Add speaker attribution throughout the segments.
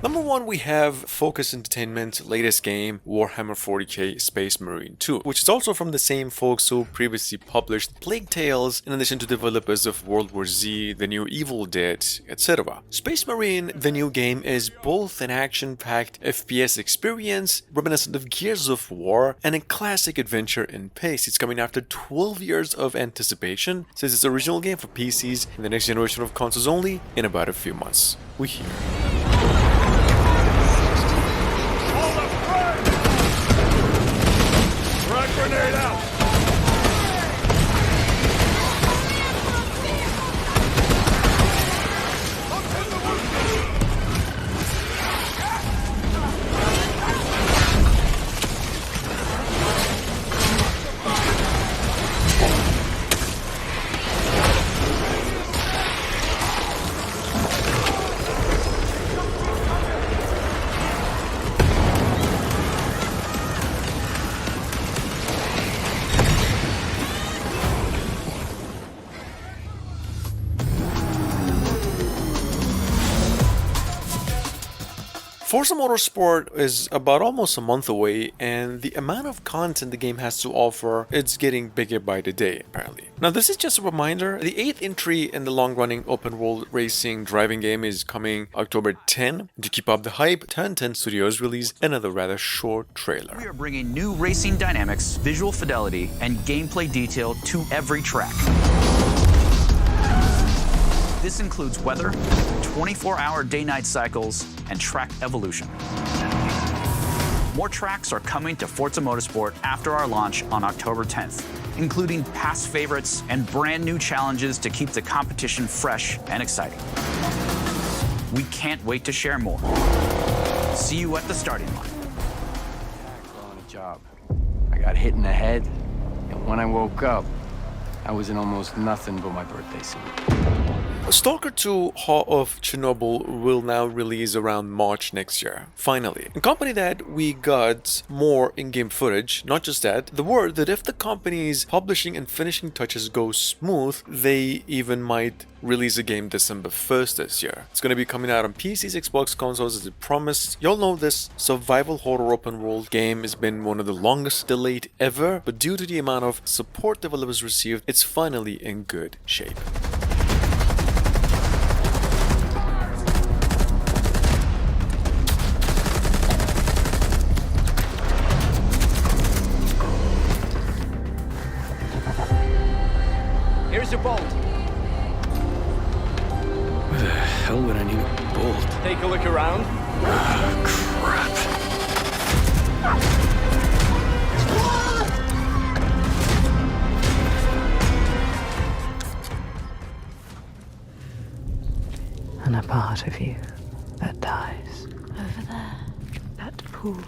Speaker 1: Number 1, we have Focus Entertainment's latest game, Warhammer 40k Space Marine 2, which is also from the same folks who previously published Plague Tales, in addition to developers of World War Z, The New Evil Dead, etc. Space Marine, the new game, is both an action-packed FPS experience, reminiscent of Gears of War, and a classic adventure in pace. It's coming after 12 years of anticipation since its original game for PCs and the next generation of consoles only in about a few months. We hear.
Speaker 2: Grenade out!
Speaker 1: Forza Motorsport is about almost a month away, and the amount of content the game has to offer, it's getting bigger by the day, apparently. Now, this is just a reminder, the 8th entry in the long-running open-world racing driving game is coming October 10. To keep up the hype, 1010 Studios released another rather short trailer.
Speaker 3: We are bringing new racing dynamics, visual fidelity, and gameplay detail to every track. This includes weather, 24-hour day-night cycles, and track evolution. More tracks are coming to Forza Motorsport after our launch on October 10th, including past favorites and brand new challenges to keep the competition fresh and exciting. We can't wait to share more. See you at the starting line.
Speaker 4: On a job. I got hit in the head, and when I woke up, I was in almost nothing but my birthday suit.
Speaker 1: Stalker 2 Hall of Chernobyl will now release around March next year, finally. A company that we got more in-game footage, not just that, the word that if the company's publishing and finishing touches go smooth, they even might release a game December 1st this year. It's going to be coming out on PCs, Xbox consoles as it promised. Y'all know this survival horror open world game has been one of the longest delayed ever, but due to the amount of support developers received, it's finally in good shape.
Speaker 4: Here's your bolt.
Speaker 5: Why the hell would I need a bolt?
Speaker 4: Take a look around.
Speaker 5: Crap.
Speaker 6: And a part of you that dies. Over there, that pool.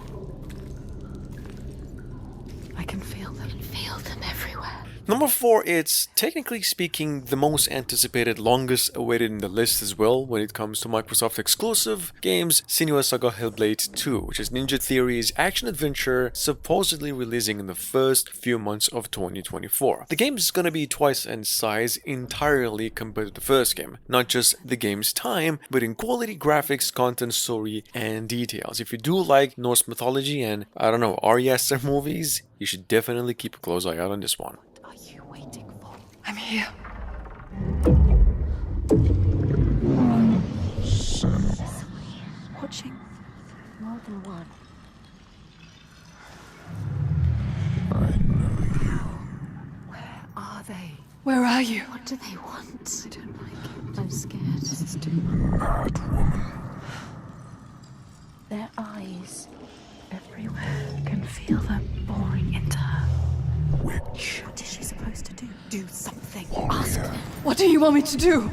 Speaker 6: I can feel them. Feel them everywhere.
Speaker 1: Number 4, it's technically speaking the most anticipated, longest awaited in the list as well when it comes to Microsoft exclusive games, Senua's Saga Hellblade 2, which is Ninja Theory's action-adventure supposedly releasing in the first few months of 2024. The game is going to be twice in size entirely compared to the first game, not just the game's time, but in quality, graphics, content, story, and details. If you do like Norse mythology and, I don't know, Ari Aster movies, you should definitely keep a close eye out on this one.
Speaker 6: I'm here. Watching more than one.
Speaker 2: I know you.
Speaker 6: Where are they?
Speaker 7: Where are you?
Speaker 6: What do they want? I don't like it. I'm scared. This is too
Speaker 2: Mad woman.
Speaker 6: Their eyes everywhere. I can feel them boring into her.
Speaker 2: Witch.
Speaker 6: What is she supposed to do? Do something.
Speaker 2: Ask
Speaker 6: them.
Speaker 7: What do you want me to do?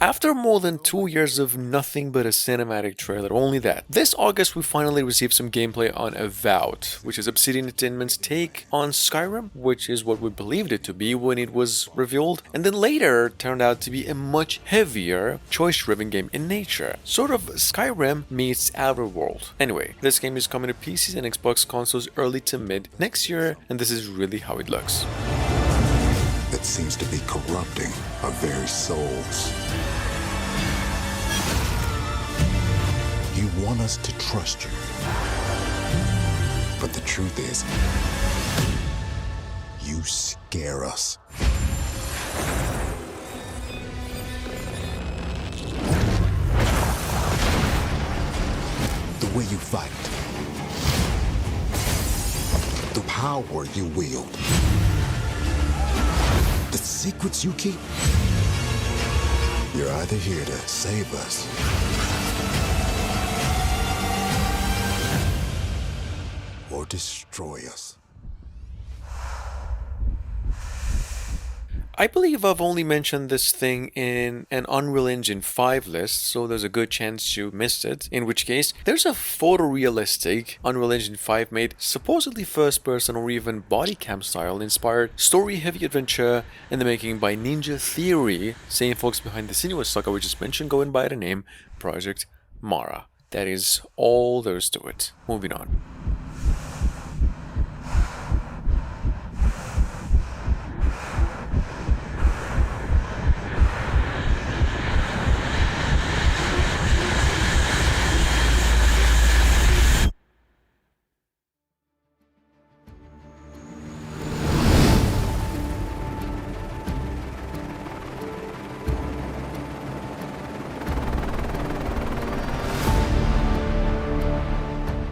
Speaker 1: After more than 2 years of nothing but a cinematic trailer, only that, this August we finally received some gameplay on Avowed, which is Obsidian Entertainment's take on Skyrim, which is what we believed it to be when it was revealed, and then later turned out to be a much heavier, choice-driven game in nature. Sort of Skyrim meets Everwild. Anyway, this game is coming to PCs and Xbox consoles early to mid next year, and this is really how it looks.
Speaker 2: That seems to be corrupting our very souls. You want us to trust you. But the truth is, you scare us. The way you fight. The power you wield. The secrets you keep. You're either here to save us or destroy us.
Speaker 1: I believe I've only mentioned this thing in an Unreal Engine 5 list, so there's a good chance you missed it, in which case there's a photorealistic Unreal Engine 5 made supposedly first person or even body cam style inspired story heavy adventure in the making by Ninja Theory, same folks behind the sinuous saga we just mentioned, going by the name Project Mara. That is all there is to it. Moving on.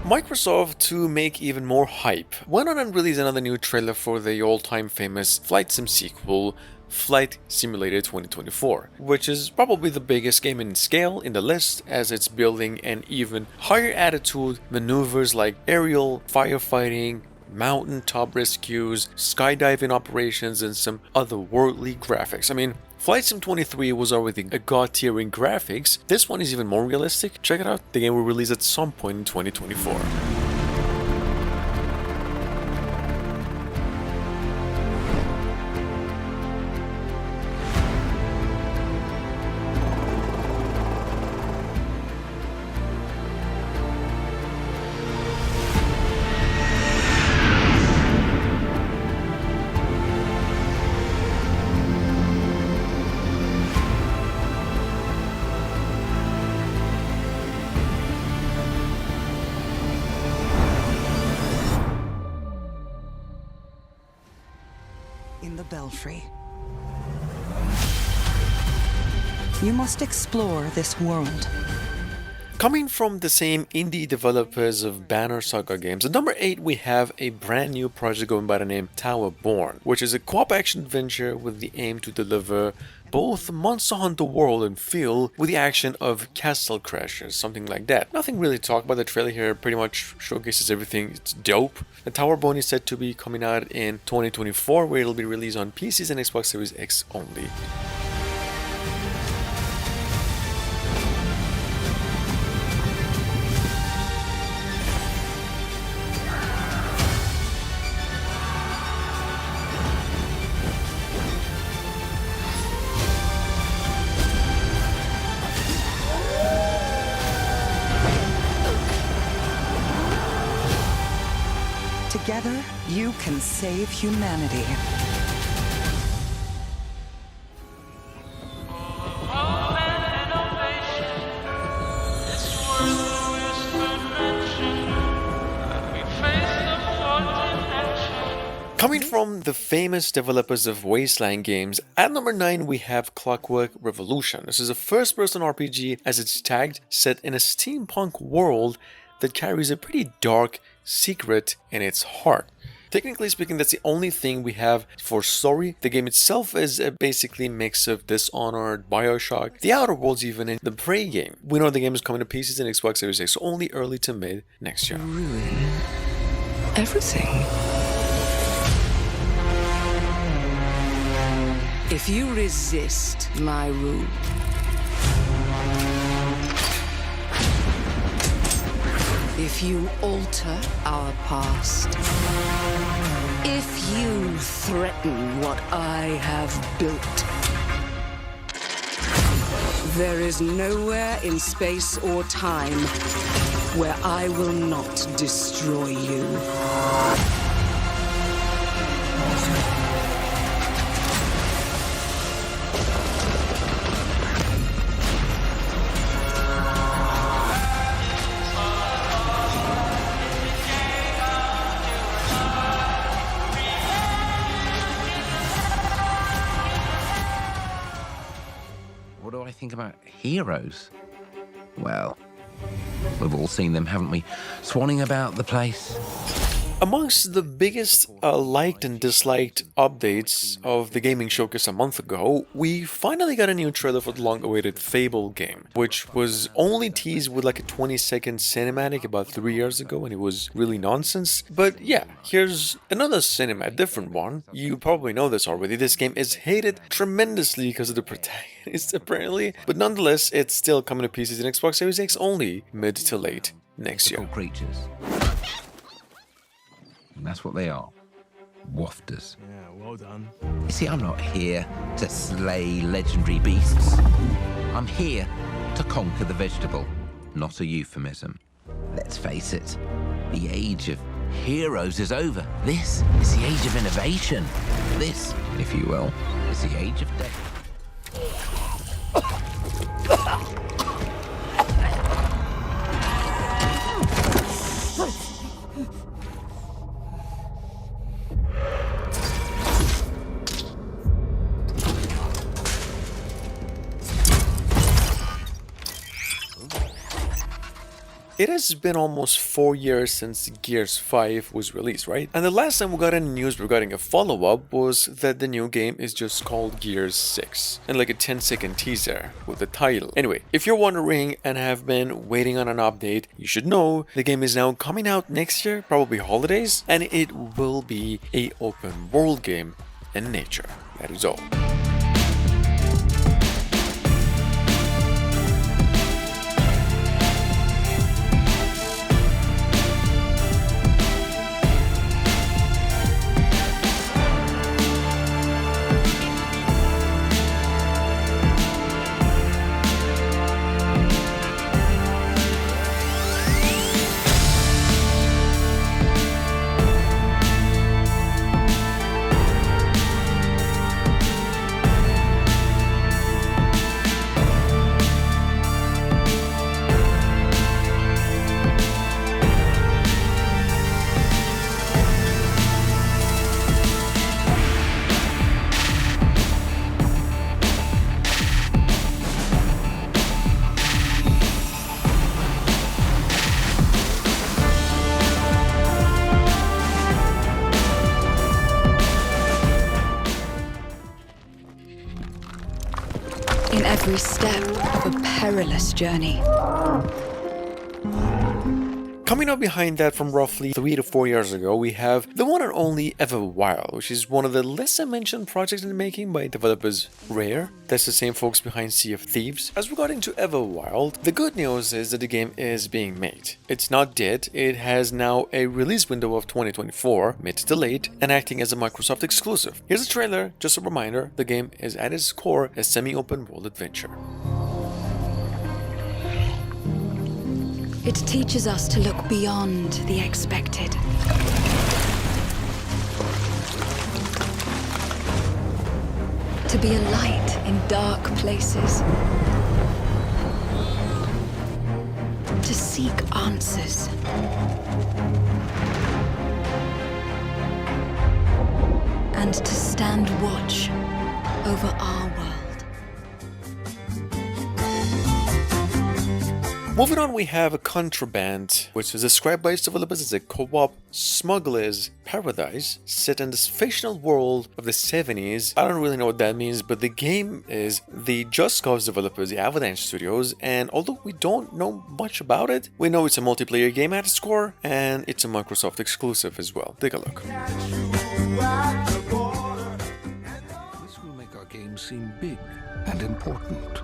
Speaker 1: Microsoft, to make even more hype, went on and released another new trailer for the all-time famous flight sim sequel, Flight Simulator 2024, which is probably the biggest game in scale in the list, as it's building an even higher attitude maneuvers like aerial, firefighting, mountaintop rescues, skydiving operations, and some otherworldly graphics. I mean, Flight Sim 23 was already a god-tier in graphics. This one is even more realistic. Check it out. The game will release at some point in 2024.
Speaker 8: In the Belfry. You must explore this world.
Speaker 1: Coming from the same indie developers of Banner Saga games, at number 8 we have a brand new project going by the name Towerborn, which is a co-op action adventure with the aim to deliver both Monster Hunter world and feel with the action of Castle Crashers, something like that. Nothing really to talk about. The trailer here pretty much showcases everything. It's dope. The Towerborn is said to be coming out in 2024, where it'll be released on PCs and Xbox Series X only.
Speaker 8: Together, you can save humanity.
Speaker 1: Coming from the famous developers of Wasteland games, at number 9 we have Clockwork Revolution. This is a first-person RPG, as it's tagged, set in a steampunk world that carries a pretty dark secret in its heart. Technically speaking, that's the only thing we have for story. The game itself is a basically mix of Dishonored, Bioshock, The Outer Worlds even, and the Prey game. We know the game is coming to PCs and Xbox Series X, so only early to mid next year.
Speaker 6: Ruin everything.
Speaker 9: If you resist my rule,
Speaker 8: if you alter our past, if you threaten what I have built, there is nowhere in space or time where I will not destroy you.
Speaker 9: What do I think about heroes? Well, we've all seen them, haven't we? Swanning about the place.
Speaker 1: Amongst the biggest liked and disliked updates of the gaming showcase a month ago, we finally got a new trailer for the long-awaited Fable game, which was only teased with like a 20-second cinematic about 3 years ago, and it was really nonsense. But yeah, here's another cinematic, different one. You probably know this already. This game is hated tremendously because of the protagonist, apparently, but nonetheless, it's still coming to PCs and Xbox Series X only mid to late next year.
Speaker 9: Creatures. And that's what they are. Wafters.
Speaker 5: Yeah, well done.
Speaker 9: You see, I'm not here to slay legendary beasts. I'm here to conquer the vegetable. Not a euphemism. Let's face it, the age of heroes is over. This is the age of innovation. This, if you will, is the age of death.
Speaker 1: It has been almost 4 years since Gears 5 was released, right? And the last time we got any news regarding a follow-up was that the new game is just called Gears 6, and like a 10-second teaser with the title. Anyway, if you're wondering and have been waiting on an update, you should know the game is now coming out next year, probably holidays, and it will be a open world game in nature. That is all.
Speaker 7: In every step of a perilous journey.
Speaker 1: Coming up behind that from roughly 3 to 4 years ago, we have the one and only Everwild, which is one of the lesser mentioned projects in the making by developers Rare. That's the same folks behind Sea of Thieves. As regarding to Everwild, the good news is that the game is being made. It's not dead, it has now a release window of 2024, mid to late, and acting as a Microsoft exclusive. Here's a trailer, just a reminder, the game is at its core a semi-open world adventure.
Speaker 7: It teaches us to look beyond the expected. To be a light in dark places. To seek answers. And to stand watch over our world.
Speaker 1: Moving on, we have a Contraband, which is described by its developers as a co-op smuggler's paradise set in this fictional world of the 70s. I don't really know what that means, but the game is the Just Cause developers, the Avalanche Studios, and although we don't know much about it, we know it's a multiplayer game at its core, and it's a Microsoft exclusive as well. Take a look.
Speaker 2: This will make our game seem big and important.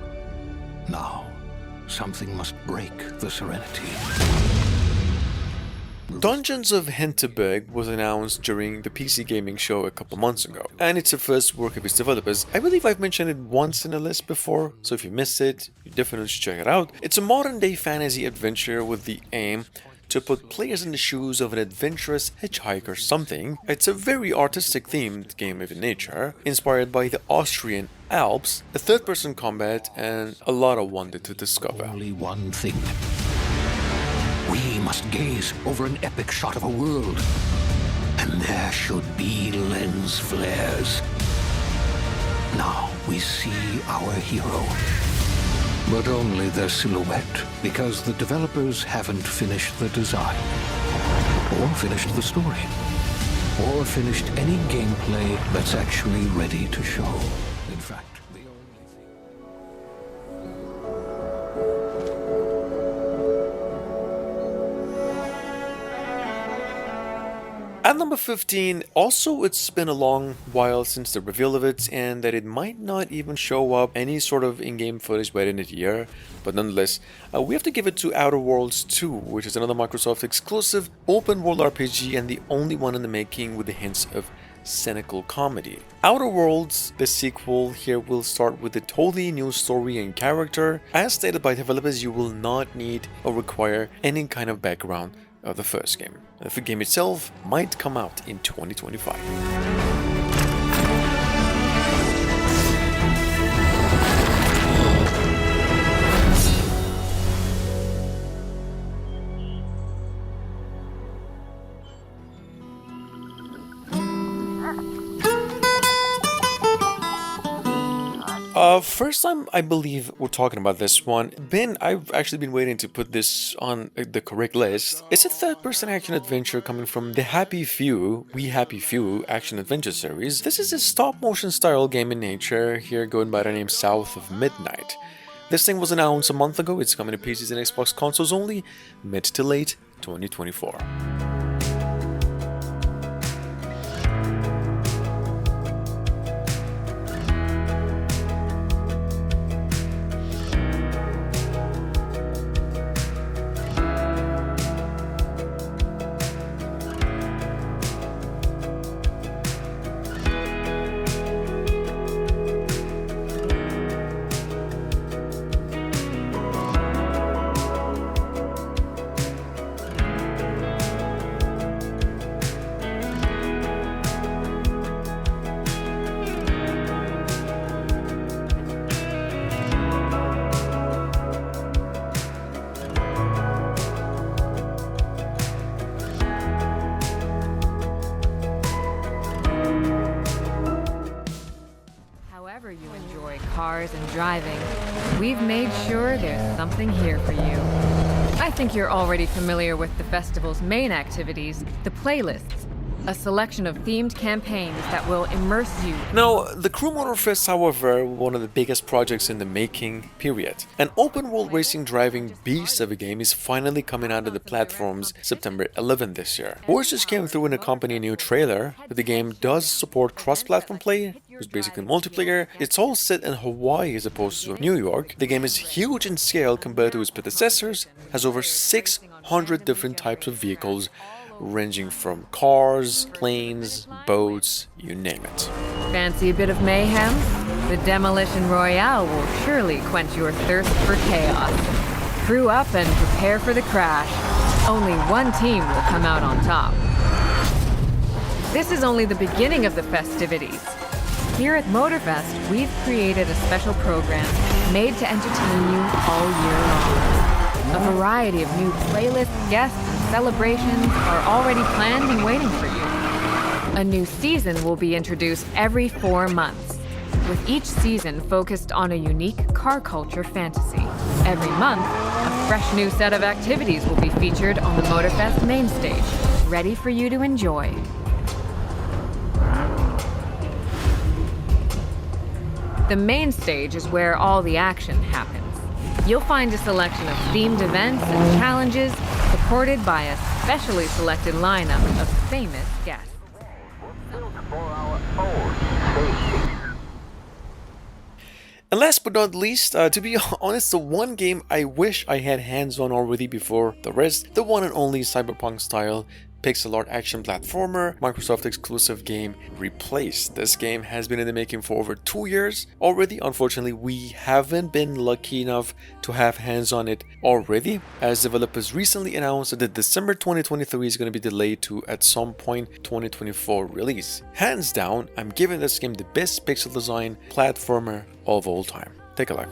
Speaker 2: Now, something must break the serenity.
Speaker 1: Dungeons of Hinterberg was announced during the PC Gaming Show a couple months ago, and it's the first work of its developers. I believe I've mentioned it once in a list before, so if you missed it, you definitely should check it out. It's a modern-day fantasy adventure with the aim to put players in the shoes of an adventurous hitchhiker something. It's a very artistic themed game of nature, inspired by the Austrian Alps, a third-person combat, and a lot of wonder to discover.
Speaker 10: Only one thing. We must gaze over an epic shot of a world, and there should be lens flares. Now we see our hero, but only their silhouette, because the developers haven't finished the design, or finished the story, or finished any gameplay that's actually ready to show. In fact, the only thing...
Speaker 1: At number 15, also it's been a long while since the reveal of it, and that it might not even show up any sort of in-game footage by the end of the year, but nonetheless, we have to give it to Outer Worlds 2, which is another Microsoft exclusive open-world RPG and the only one in the making with the hints of cynical comedy. Outer Worlds, the sequel here, will start with a totally new story and character. As stated by developers, you will not need or require any kind of background of the first game. The game itself might come out in 2025. First time I believe we're talking about this one. I've actually been waiting to put this on the correct list. It's a third-person action adventure coming from the We Happy Few action adventure series. This is a stop-motion style game in nature, here going by the name South of Midnight. This thing was announced a month ago. It's coming to PCs and Xbox consoles only, mid to late 2024.
Speaker 6: You enjoy cars and driving, we've made sure there's something here for you. I think you're already familiar with the festival's main activities, the playlists, a selection of themed campaigns that will immerse you.
Speaker 1: Now, the Crew Motorfest, however, one of the biggest projects in the making, period. An open-world racing driving beast of a game is finally coming out of the platforms September 11 this year. Wars just came through in a company new trailer, but the game does support cross-platform play. It's basically multiplayer. It's all set in Hawaii as opposed to New York. The game is huge in scale compared to its predecessors, has over 600 different types of vehicles, ranging from cars, planes, boats, you name it.
Speaker 6: Fancy a bit of mayhem? The Demolition Royale will surely quench your thirst for chaos. Crew up and prepare for the crash. Only one team will come out on top. This is only the beginning of the festivities. Here at Motorfest, we've created a special program made to entertain you all year long. A variety of new playlists, guests, and celebrations are already planned and waiting for you. A new season will be introduced every 4 months, with each season focused on a unique car culture fantasy. Every month, a fresh new set of activities will be featured on the Motorfest main stage, ready for you to enjoy. The main stage is where all the action happens. You'll find a selection of themed events and challenges supported by a specially selected lineup of famous guests.
Speaker 1: And last but not least, to be honest, the one game I wish I had hands on already before the rest, the one and only cyberpunk style pixel art action platformer, Microsoft exclusive game Replaced. This game has been in the making for over 2 years already. Unfortunately, we haven't been lucky enough to have hands on it already, as developers recently announced that December 2023 is going to be delayed to at some point 2024 release. Hands down, I'm giving this game the best pixel design platformer of all time. Take a look.